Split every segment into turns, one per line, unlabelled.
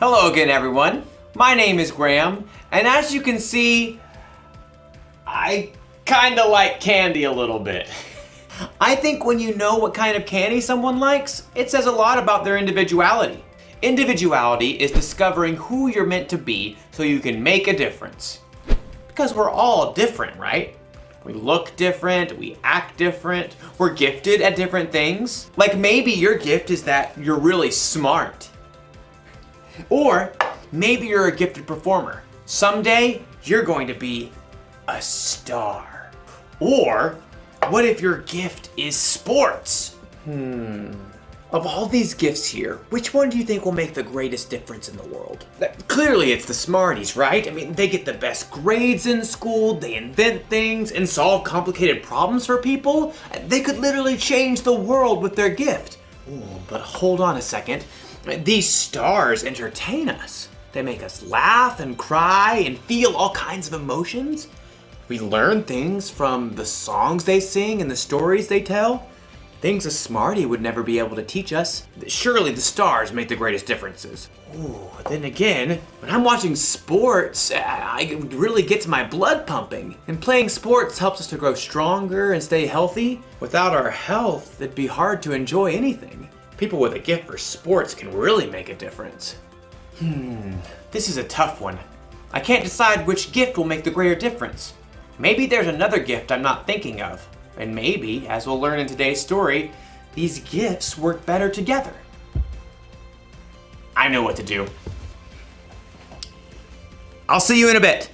Hello again, everyone. My name is Graham, and as you can see, I kinda like candy a little bit. I think when you know what kind of candy someone likes, it says a lot about their individuality. Individuality is discovering who you're meant to be so you can make a difference. Because we're all different, right? We look different, we act different, we're gifted at different things. Like maybe your gift is that you're really smart. Or maybe you're a gifted performer. Someday, you're going to be a star. Or what if your gift is sports? Of all these gifts here, which one do you think will make the greatest difference in the world? Clearly it's the smarties, right? I mean, they get the best grades in school, they invent things, and solve complicated problems for people. They could literally change the world with their gift. Ooh, but hold on a second. These stars entertain us. They make us laugh and cry and feel all kinds of emotions. We learn things from the songs they sing and the stories they tell. Things a smarty would never be able to teach us. Surely the stars make the greatest differences. Ooh, then again, when I'm watching sports, it really gets my blood pumping. And playing sports helps us to grow stronger and stay healthy. Without our health, it'd be hard to enjoy anything. People with a gift for sports can really make a difference. This is a tough one. I can't decide which gift will make the greater difference. Maybe there's another gift I'm not thinking of. And maybe, as we'll learn in today's story, these gifts work better together. I know what to do. I'll see you in a bit.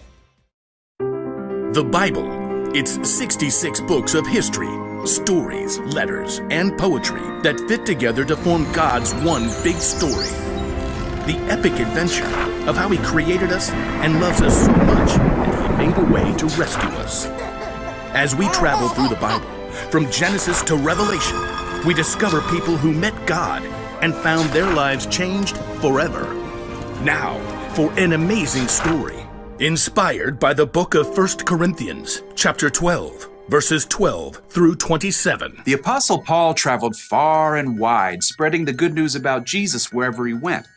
The Bible. It's 66 books of history, stories, letters, and poetry that fit together to form God's one big story. The epic adventure of how He created us and loves us so much that He made a way to rescue us. As we travel through the Bible, from Genesis to Revelation, we discover people who met God and found their lives changed forever. Now, for an amazing story, inspired by the book of 1 Corinthians, chapter 12, verses 12 through 27.
The Apostle Paul traveled far and wide, spreading the good news about Jesus wherever he went.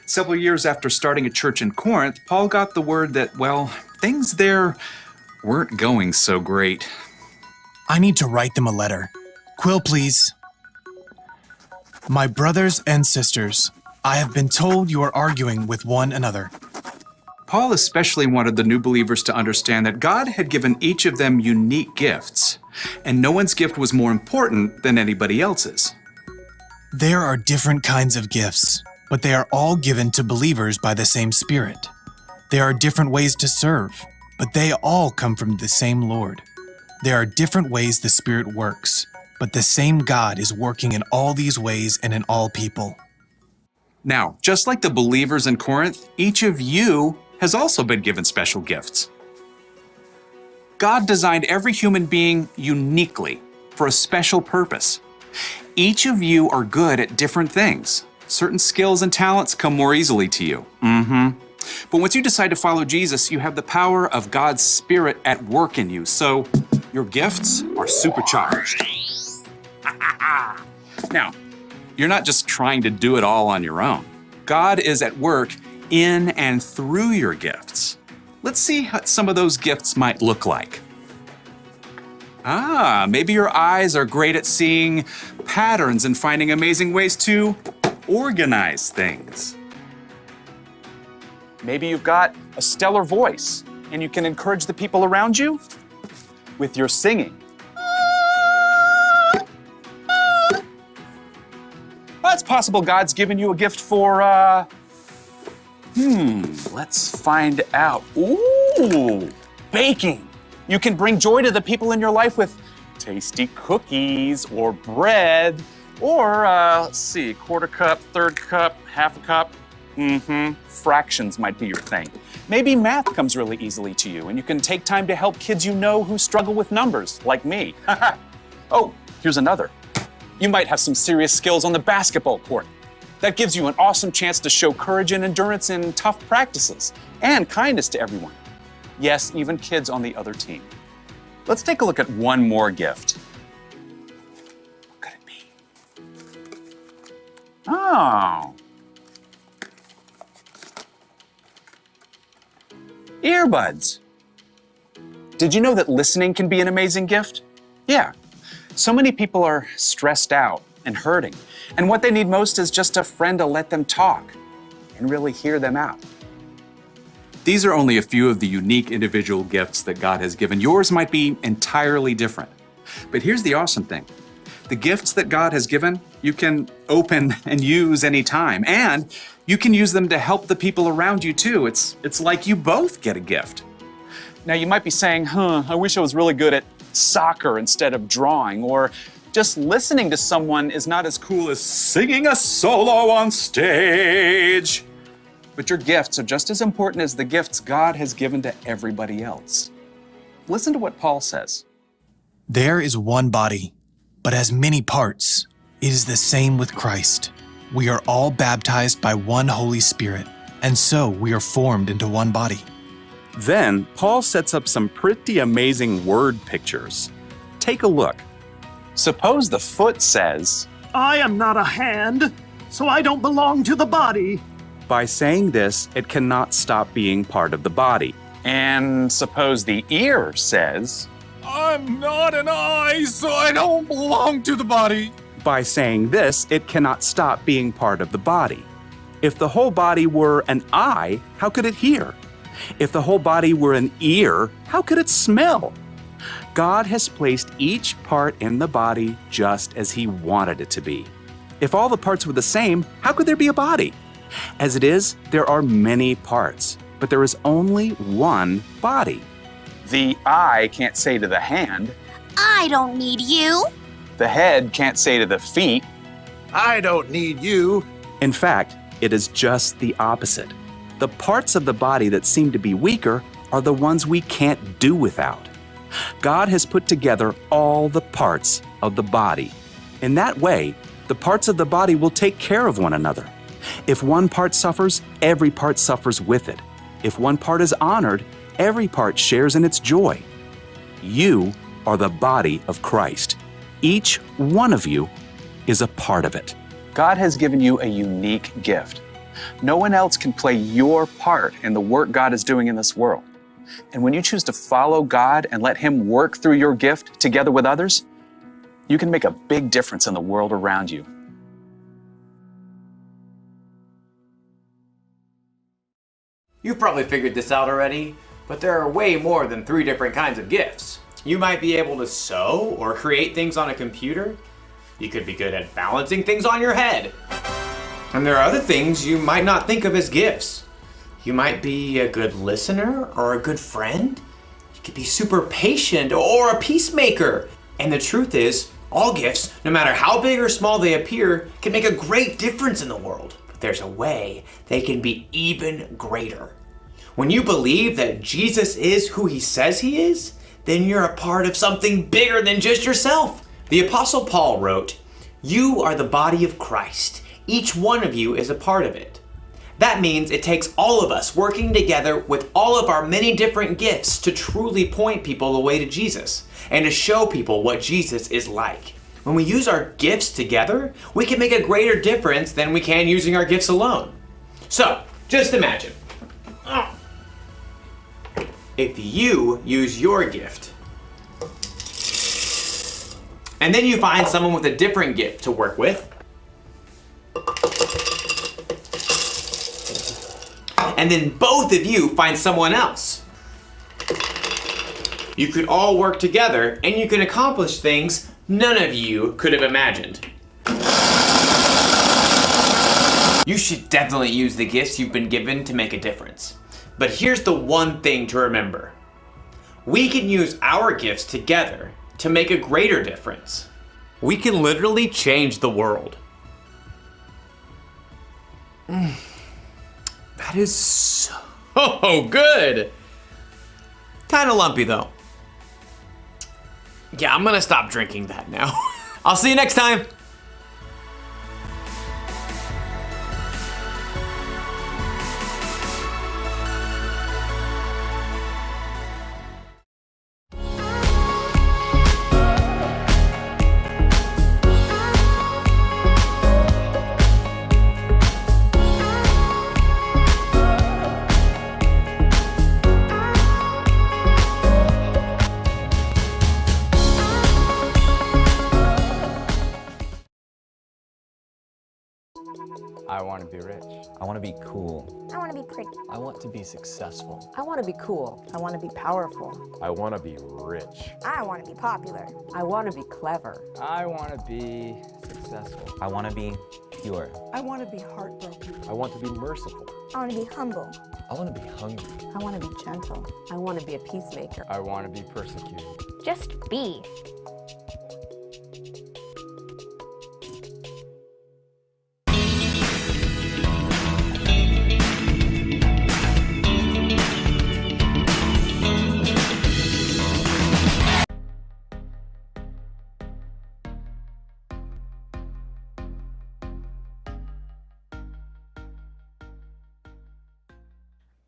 Several years after starting a church in Corinth, Paul got the word that, well, things there weren't going so great.
I need to write them a letter. Quill, please. My brothers and sisters, I have been told you are arguing with one another.
Paul especially wanted the new believers to understand that God had given each of them unique gifts, and no one's gift was more important than anybody else's.
There are different kinds of gifts, but they are all given to believers by the same Spirit. There are different ways to serve, but they all come from the same Lord. There are different ways the Spirit works, but the same God is working in all these ways and in all people.
Now, just like the believers in Corinth, each of you has also been given special gifts. God designed every human being uniquely for a special purpose. Each of you are good at different things. Certain skills and talents come more easily to you. But once you decide to follow Jesus, you have the power of God's Spirit at work in you. So your gifts are supercharged. Now, you're not just trying to do it all on your own. God is at work in and through your gifts. Let's see what some of those gifts might look like. Maybe your eyes are great at seeing patterns and finding amazing ways to organize things. Maybe you've got a stellar voice and you can encourage the people around you with your singing. Well, it's possible God's given you a gift for, let's find out. Ooh, baking. You can bring joy to the people in your life with tasty cookies or bread or, let's see, quarter cup, third cup, half a cup. Fractions might be your thing. Maybe math comes really easily to you and you can take time to help kids you know who struggle with numbers, like me. Oh, here's another. You might have some serious skills on the basketball court. That gives you an awesome chance to show courage and endurance in tough practices and kindness to everyone. Yes, even kids on the other team. Let's take a look at one more gift. What could it be? Oh. Earbuds. Did you know that listening can be an amazing gift? Yeah. So many people are stressed out and hurting, and what they need most is just a friend to let them talk and really hear them out. These are only a few of the unique individual gifts that God has given. Yours might be entirely different. But here's the awesome thing. The gifts that God has given, you can open and use anytime, and you can use them to help the people around you too. It's like you both get a gift. Now you might be saying, I wish I was really good at soccer instead of drawing, or just listening to someone is not as cool as singing a solo on stage. But your gifts are just as important as the gifts God has given to everybody else. Listen to what Paul says.
There is one body, but has many parts. It is the same with Christ. We are all baptized by one Holy Spirit, and so we are formed into one body.
Then Paul sets up some pretty amazing word pictures. Take a look. Suppose the foot says,
I am not a hand, so I don't belong to the body.
by saying this, it cannot stop being part of the body. And suppose the ear says,
I'm not an eye, so I don't belong to the body.
by saying this, it cannot stop being part of the body. If the whole body were an eye, how could it hear? If the whole body were an ear, how could it smell? God has placed each part in the body just as He wanted it to be. If all the parts were the same, how could there be a body? As it is, there are many parts, but there is only one body. The eye can't say to the hand,
I don't need you.
the head can't say to the feet.
I don't need you.
In fact, it is just the opposite. The parts of the body that seem to be weaker are the ones we can't do without. God has put together all the parts of the body. In that way, the parts of the body will take care of one another. If one part suffers, every part suffers with it. If one part is honored, every part shares in its joy. You are the body of Christ. Each one of you is a part of it. God has given you a unique gift. No one else can play your part in the work God is doing in this world. And when you choose to follow God and let Him work through your gift together with others, you can make a big difference in the world around you.
You've probably figured this out already, but there are way more than 3 different kinds of gifts. You might be able to sew or create things on a computer. You could be good at balancing things on your head. And there are other things you might not think of as gifts. You might be a good listener or a good friend. You could be super patient or a peacemaker. And the truth is, all gifts, no matter how big or small they appear, can make a great difference in the world. But there's a way they can be even greater. When you believe that Jesus is who He says He is, then you're a part of something bigger than just yourself. The Apostle Paul wrote, "You are the body of Christ. Each one of you is a part of it." That means it takes all of us working together with all of our many different gifts to truly point people the way to Jesus and to show people what Jesus is like. When we use our gifts together, we can make a greater difference than we can using our gifts alone. So, just imagine. If you use your gift, and then you find someone with a different gift to work with, and then both of you find someone else, you could all work together and you can accomplish things none of you could have imagined. You should definitely use the gifts you've been given to make a difference. But here's the one thing to remember. We can use our gifts together to make a greater difference. We can literally change the world. That is so good. Kind of lumpy though. Yeah, I'm gonna stop drinking that now. I'll see you next time.
I want to be rich.
I want to be cool.
I want to be pretty.
I want to be successful.
I want to be cool.
I want to be powerful.
I want to be rich.
I want to be popular.
I want to be clever.
I want to be successful.
I want to be pure.
I want to be heartbroken.
I want to be merciful.
I want to be humble.
I want to be hungry.
I want to be gentle.
I want to be a peacemaker.
I want to be persecuted.
Just be.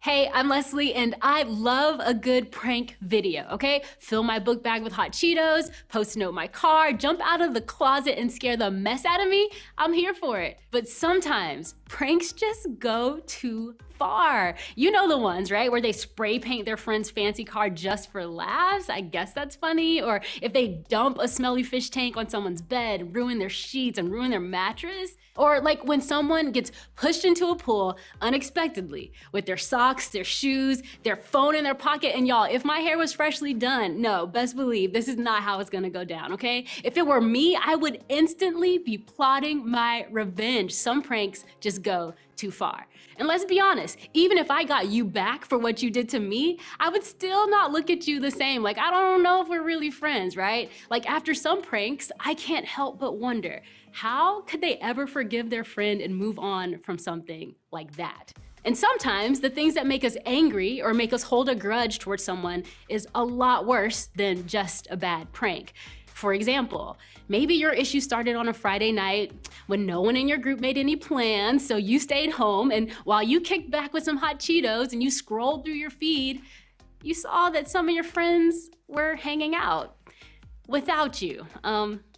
Hey, I'm Leslie, and I love a good prank video, okay? Fill my book bag with hot Cheetos, post a note in my car, jump out of the closet and scare the mess out of me. I'm here for it. But sometimes pranks just go too far. You know the ones, right? Where they spray paint their friend's fancy car just for laughs. I guess that's funny. Or if they dump a smelly fish tank on someone's bed, ruin their sheets and ruin their mattress. Or like when someone gets pushed into a pool unexpectedly with their socks, their shoes, their phone in their pocket. And y'all, if my hair was freshly done, no, best believe this is not how it's gonna go down, okay? If it were me, I would instantly be plotting my revenge. Some pranks just go too far. And let's be honest, even if I got you back for what you did to me, I would still not look at you the same. Like, I don't know if we're really friends, right? Like, after some pranks, I can't help but wonder, how could they ever forgive their friend and move on from something like that? And sometimes the things that make us angry or make us hold a grudge towards someone is a lot worse than just a bad prank. For example, maybe your issue started on a Friday night when no one in your group made any plans, so you stayed home, and while you kicked back with some hot Cheetos and you scrolled through your feed, you saw that some of your friends were hanging out without you.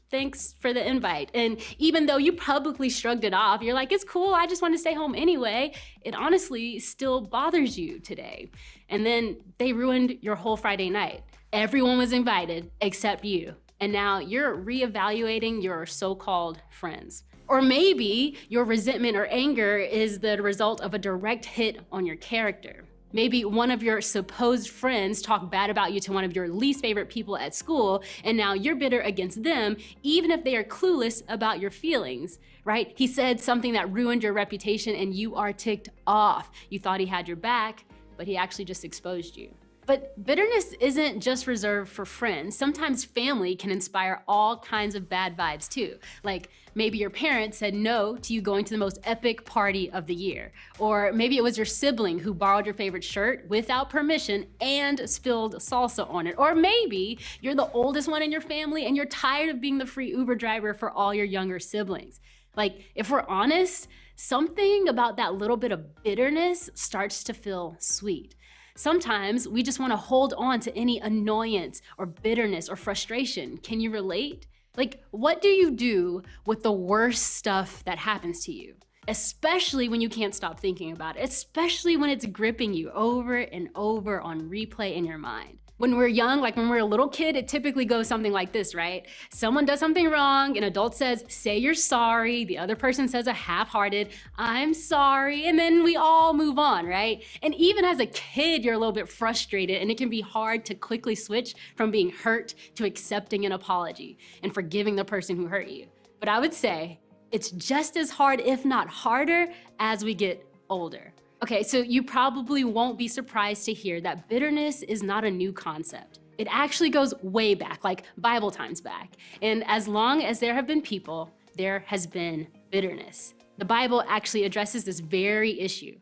Thanks for the invite. And even though you publicly shrugged it off, you're like, it's cool, I just want to stay home anyway, it honestly still bothers you today. And then they ruined your whole Friday night. Everyone was invited except you. And now you're reevaluating your so-called friends. Or maybe your resentment or anger is the result of a direct hit on your character. Maybe one of your supposed friends talked bad about you to one of your least favorite people at school, and now you're bitter against them, even if they are clueless about your feelings, right? He said something that ruined your reputation and you are ticked off. You thought he had your back, but he actually just exposed you. But bitterness isn't just reserved for friends. Sometimes family can inspire all kinds of bad vibes too. Like maybe your parents said no to you going to the most epic party of the year. Or maybe it was your sibling who borrowed your favorite shirt without permission and spilled salsa on it. Or maybe you're the oldest one in your family and you're tired of being the free Uber driver for all your younger siblings. Like, if we're honest, something about that little bit of bitterness starts to feel sweet. Sometimes we just want to hold on to any annoyance or bitterness or frustration. Can you relate? Like, what do you do with the worst stuff that happens to you? Especially when you can't stop thinking about it, especially when it's gripping you over and over on replay in your mind. When we're young, like when we're a little kid, it typically goes something like this, right? Someone does something wrong, an adult says, say you're sorry. The other person says a half-hearted, I'm sorry. And then we all move on, right? And even as a kid, you're a little bit frustrated and it can be hard to quickly switch from being hurt to accepting an apology and forgiving the person who hurt you. But I would say it's just as hard, if not harder, as we get older. Okay, so you probably won't be surprised to hear that bitterness is not a new concept. It actually goes way back, like Bible times back. And as long as there have been people, there has been bitterness. The Bible actually addresses this very issue.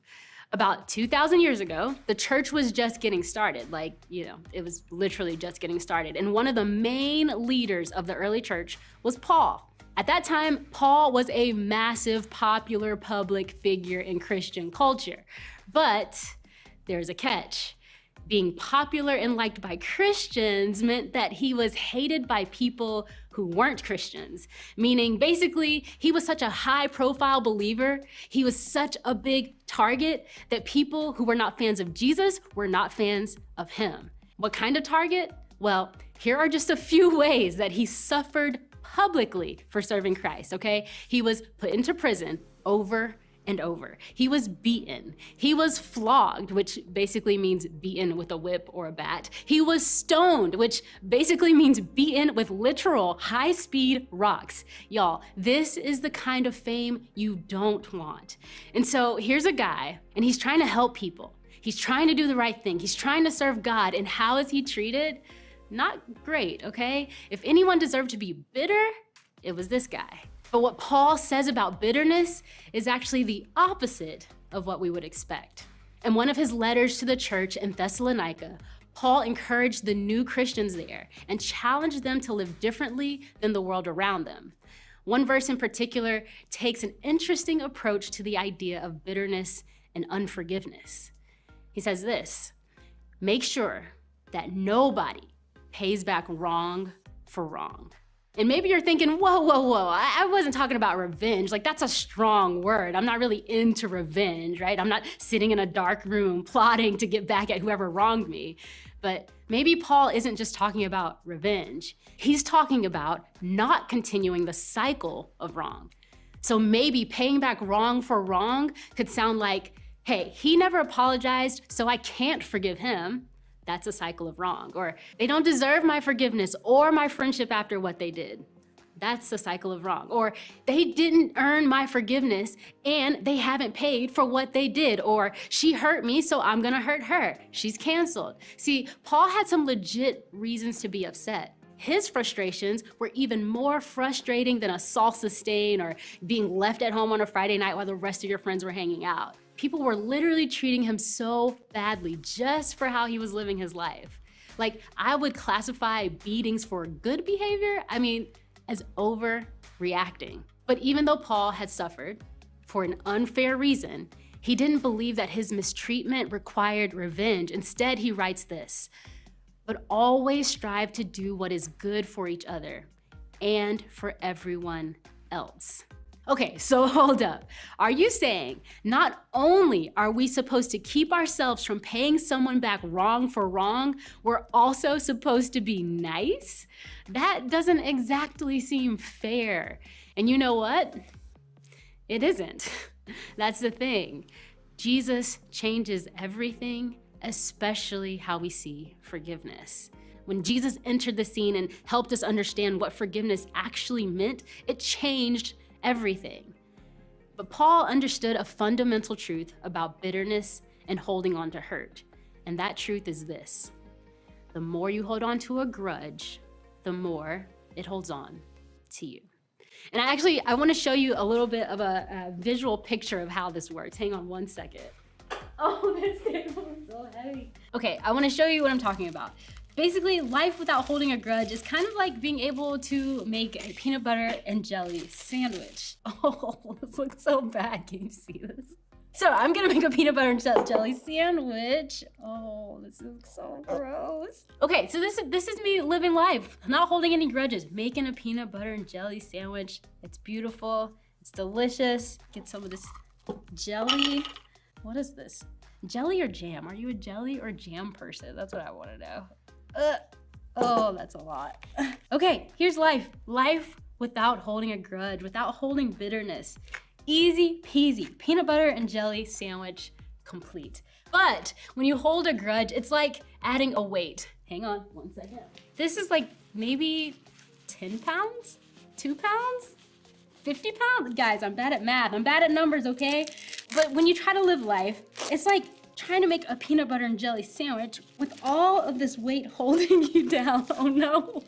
About 2,000 years ago, the church was just getting started. Like, it was literally just getting started. And one of the main leaders of the early church was Paul. At that time, Paul was a massive, popular public figure in Christian culture. But there's a catch. Being popular and liked by Christians meant that he was hated by people who weren't Christians. Meaning, basically, he was such a high-profile believer, he was such a big target that people who were not fans of Jesus were not fans of him. What kind of target? Well, here are just a few ways that he suffered publicly for serving Christ, okay? He was put into prison over and over. He was beaten. He was flogged, which basically means beaten with a whip or a bat. He was stoned, which basically means beaten with literal high-speed rocks. Y'all, this is the kind of fame you don't want. And so here's a guy, and he's trying to help people. He's trying to do the right thing. He's trying to serve God, and how is he treated? Not great, okay? If anyone deserved to be bitter, it was this guy. But what Paul says about bitterness is actually the opposite of what we would expect. In one of his letters to the church in Thessalonica, Paul encouraged the new Christians there and challenged them to live differently than the world around them. One verse in particular takes an interesting approach to the idea of bitterness and unforgiveness. He says this: make sure that nobody pays back wrong for wrong. And maybe you're thinking, whoa, I wasn't talking about revenge. Like, that's a strong word. I'm not really into revenge, right? I'm not sitting in a dark room plotting to get back at whoever wronged me. But maybe Paul isn't just talking about revenge. He's talking about not continuing the cycle of wrong. So maybe paying back wrong for wrong could sound like, hey, he never apologized, so I can't forgive him. That's a cycle of wrong. Or they don't deserve my forgiveness or my friendship after what they did. That's the cycle of wrong. Or they didn't earn my forgiveness and they haven't paid for what they did. Or she hurt me, so I'm gonna hurt her. She's canceled. See, Paul had some legit reasons to be upset. His frustrations were even more frustrating than a salsa stain or being left at home on a Friday night while the rest of your friends were hanging out. People were literally treating him so badly just for how he was living his life. Like, I would classify beatings for good behavior, as overreacting. But even though Paul had suffered for an unfair reason, he didn't believe that his mistreatment required revenge. Instead, he writes this: but always strive to do what is good for each other and for everyone else. Okay, so hold up. Are you saying not only are we supposed to keep ourselves from paying someone back wrong for wrong, we're also supposed to be nice? That doesn't exactly seem fair. And you know what? It isn't. That's the thing. Jesus changes everything, especially how we see forgiveness. When Jesus entered the scene and helped us understand what forgiveness actually meant, it changed everything. But Paul understood a fundamental truth about bitterness and holding on to hurt. And that truth is this: the more you hold on to a grudge, the more it holds on to you. And I want to show you a little bit of a visual picture of how this works. Hang on one second. Oh, this table is so heavy. Okay, I want to show you what I'm talking about. Basically, life without holding a grudge is kind of like being able to make a peanut butter and jelly sandwich. Oh, this looks so bad. Can you see this? So I'm gonna make a peanut butter and jelly sandwich. Oh, this looks so gross. Okay, so this is me living life, not holding any grudges, making a peanut butter and jelly sandwich. It's beautiful, it's delicious. Get some of this jelly. What is this? Jelly or jam? Are you a jelly or jam person? That's what I wanna know. Oh, that's a lot. Okay, here's life. Life without holding a grudge, without holding bitterness. Easy peasy, peanut butter and jelly sandwich complete. But when you hold a grudge, it's like adding a weight. Hang on one second. This is like maybe 10 pounds, 2 pounds, 50 pounds? Guys, I'm bad at math. I'm bad at numbers, okay? But when you try to live life, it's like trying to make a peanut butter and jelly sandwich with all of this weight holding you down. Oh no,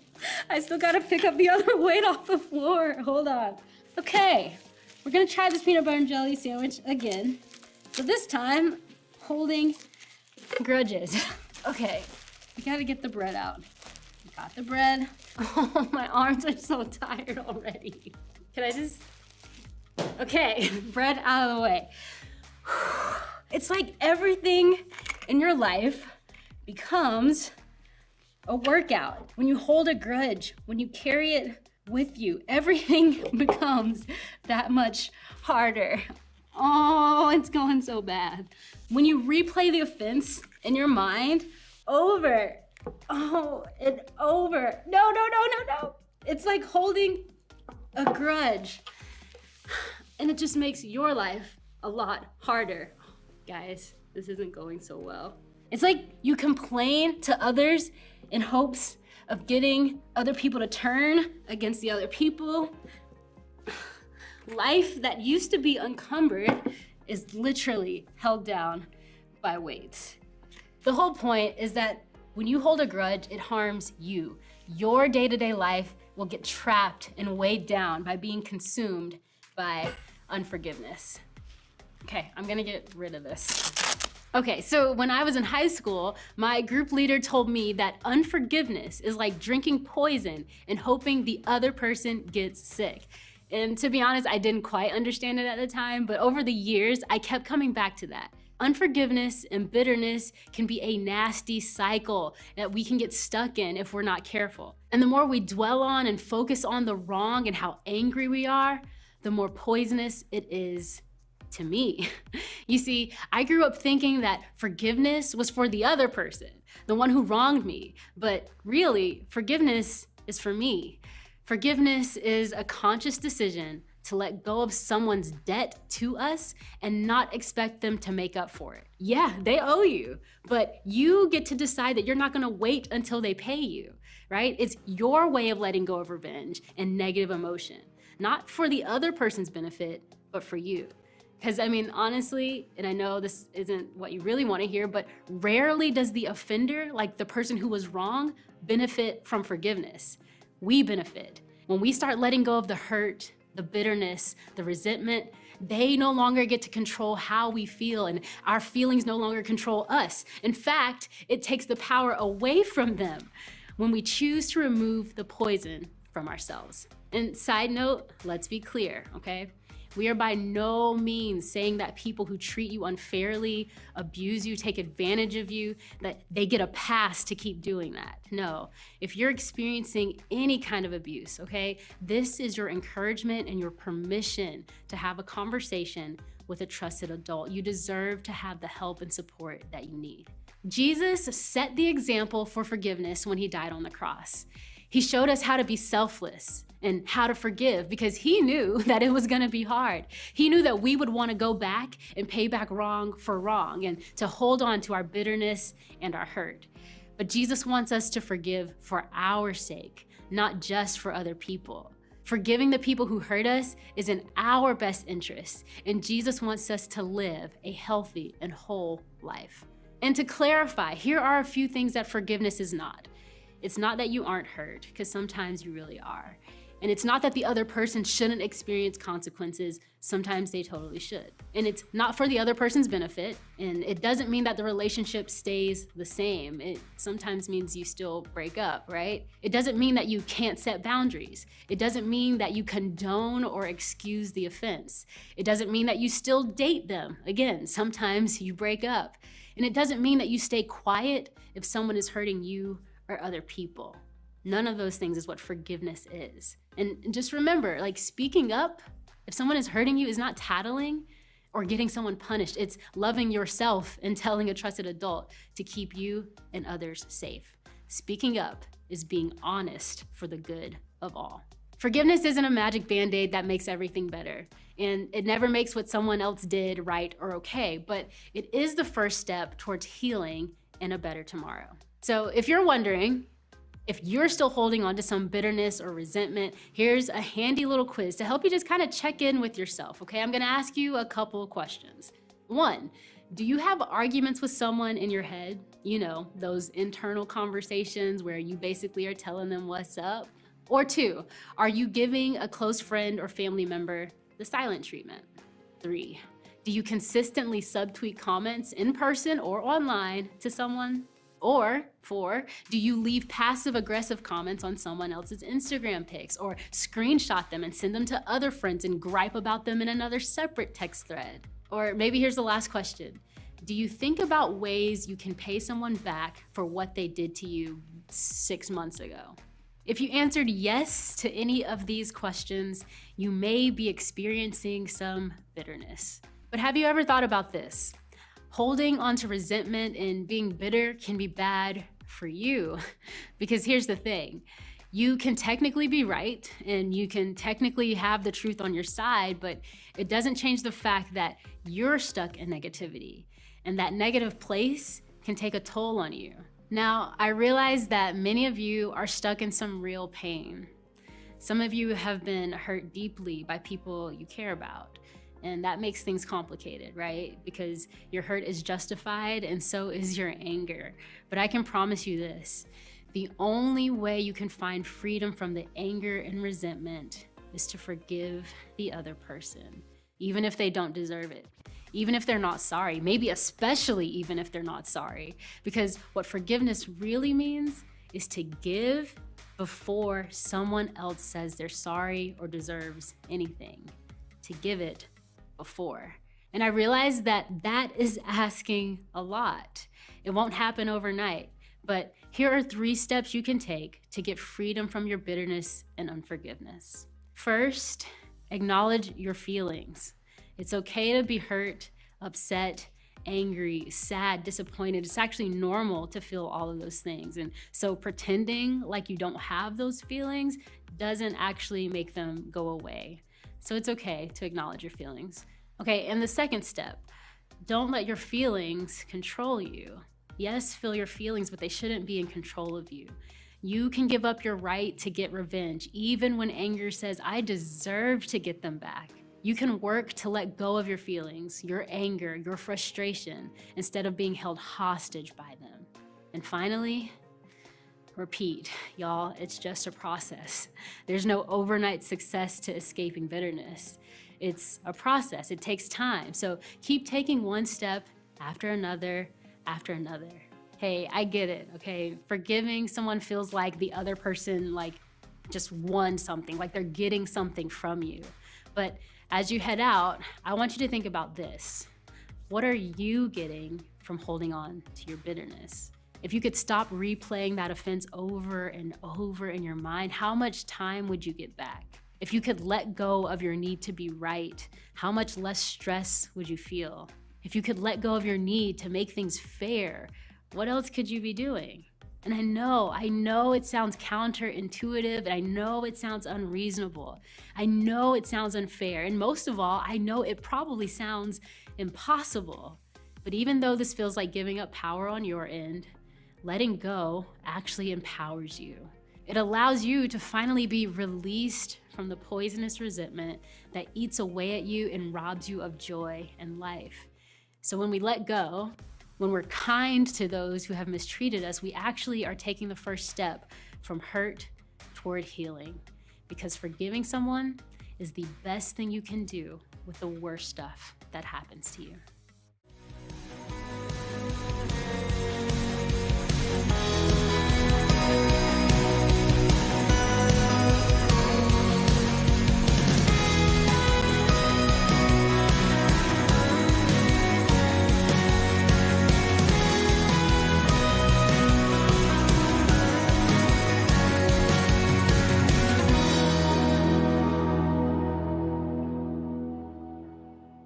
I still gotta pick up the other weight off the floor. Hold on. Okay, we're gonna try this peanut butter and jelly sandwich again. So this time, holding grudges. Okay, we gotta get the bread out. Got the bread. Oh, my arms are so tired already. Can I just, okay, bread out of the way. It's like everything in your life becomes a workout. When you hold a grudge, when you carry it with you, everything becomes that much harder. Oh, it's going so bad. When you replay the offense in your mind over, and over. No. It's like holding a grudge. And it just makes your life a lot harder. Guys, this isn't going so well. It's like you complain to others in hopes of getting other people to turn against the other people. Life that used to be encumbered is literally held down by weights. The whole point is that when you hold a grudge, it harms you. Your day-to-day life will get trapped and weighed down by being consumed by unforgiveness. Okay, I'm gonna get rid of this. Okay, so when I was in high school, my group leader told me that unforgiveness is like drinking poison and hoping the other person gets sick. And to be honest, I didn't quite understand it at the time, but over the years, I kept coming back to that. Unforgiveness and bitterness can be a nasty cycle that we can get stuck in if we're not careful. And the more we dwell on and focus on the wrong and how angry we are, the more poisonous it is to me. You see, I grew up thinking that forgiveness was for the other person, the one who wronged me. But really, forgiveness is for me. Forgiveness is a conscious decision to let go of someone's debt to us and not expect them to make up for it. Yeah, they owe you, but you get to decide that you're not gonna wait until they pay you, right? It's your way of letting go of revenge and negative emotion, not for the other person's benefit, but for you. Because I mean, honestly, and I know this isn't what you really want to hear, but rarely does the offender, like the person who was wrong, benefit from forgiveness. We benefit. When we start letting go of the hurt, the bitterness, the resentment, they no longer get to control how we feel, and our feelings no longer control us. In fact, it takes the power away from them when we choose to remove the poison from ourselves. And side note, let's be clear, okay? We are by no means saying that people who treat you unfairly, abuse you, take advantage of you, that they get a pass to keep doing that. No, if you're experiencing any kind of abuse, okay, this is your encouragement and your permission to have a conversation with a trusted adult. You deserve to have the help and support that you need. Jesus set the example for forgiveness when he died on the cross. He showed us how to be selfless and how to forgive because he knew that it was gonna be hard. He knew that we would wanna go back and pay back wrong for wrong and to hold on to our bitterness and our hurt. But Jesus wants us to forgive for our sake, not just for other people. Forgiving the people who hurt us is in our best interest, and Jesus wants us to live a healthy and whole life. And to clarify, here are a few things that forgiveness is not. It's not that you aren't hurt, because sometimes you really are. And it's not that the other person shouldn't experience consequences. Sometimes they totally should. And it's not for the other person's benefit. And it doesn't mean that the relationship stays the same. It sometimes means you still break up, right? It doesn't mean that you can't set boundaries. It doesn't mean that you condone or excuse the offense. It doesn't mean that you still date them. Again, sometimes you break up. And it doesn't mean that you stay quiet if someone is hurting you or other people. None of those things is what forgiveness is. And just remember, like speaking up, if someone is hurting you, is not tattling or getting someone punished. It's loving yourself and telling a trusted adult to keep you and others safe. Speaking up is being honest for the good of all. Forgiveness isn't a magic band-aid that makes everything better. And it never makes what someone else did right or okay, but it is the first step towards healing and a better tomorrow. So if you're wondering, if you're still holding on to some bitterness or resentment, here's a handy little quiz to help you just kind of check in with yourself, okay? I'm gonna ask you a couple of questions. 1, do you have arguments with someone in your head? You know, those internal conversations where you basically are telling them what's up? Or 2, are you giving a close friend or family member the silent treatment? 3, do you consistently subtweet comments in person or online to someone? Or 4, do you leave passive-aggressive comments on someone else's Instagram pics or screenshot them and send them to other friends and gripe about them in another separate text thread? Or maybe here's the last question. Do you think about ways you can pay someone back for what they did to you 6 months ago? If you answered yes to any of these questions, you may be experiencing some bitterness. But have you ever thought about this? Holding on to resentment and being bitter can be bad for you. Because here's the thing, You can technically be right and you can technically have the truth on your side, but it doesn't change the fact that you're stuck in negativity, and that negative place can take a toll on you. Now, I realize that many of you are stuck in some real pain. Some of you have been hurt deeply by people you care about, and that makes things complicated, right? Because your hurt is justified and so is your anger. But I can promise you this, the only way you can find freedom from the anger and resentment is to forgive the other person, even if they don't deserve it, even if they're not sorry, maybe especially even if they're not sorry. Because what forgiveness really means is to give before someone else says they're sorry or deserves anything, to give it before. And I realize that that is asking a lot. It won't happen overnight, but here are 3 steps you can take to get freedom from your bitterness and unforgiveness. First, acknowledge your feelings. It's okay to be hurt, upset, angry, sad, disappointed. It's actually normal to feel all of those things. And so pretending like you don't have those feelings doesn't actually make them go away. So it's okay to acknowledge your feelings. Okay, and the second step, don't let your feelings control you. Yes, feel your feelings, but they shouldn't be in control of you. You can give up your right to get revenge, even when anger says, I deserve to get them back. You can work to let go of your feelings, your anger, your frustration, instead of being held hostage by them. And finally, repeat, y'all, it's just a process. There's no overnight success to escaping bitterness. It's a process, it takes time. So keep taking one step after another, after another. Hey, I get it, okay? Forgiving someone feels like the other person just won something, like they're getting something from you. But as you head out, I want you to think about this. What are you getting from holding on to your bitterness? If you could stop replaying that offense over and over in your mind, how much time would you get back? If you could let go of your need to be right, how much less stress would you feel? If you could let go of your need to make things fair, what else could you be doing? And I know it sounds counterintuitive, and I know it sounds unreasonable. I know it sounds unfair, and most of all, I know it probably sounds impossible. But even though this feels like giving up power on your end, letting go actually empowers you. It allows you to finally be released from the poisonous resentment that eats away at you and robs you of joy and life. So when we let go, when we're kind to those who have mistreated us, we actually are taking the first step from hurt toward healing. Because forgiving someone is the best thing you can do with the worst stuff that happens to you.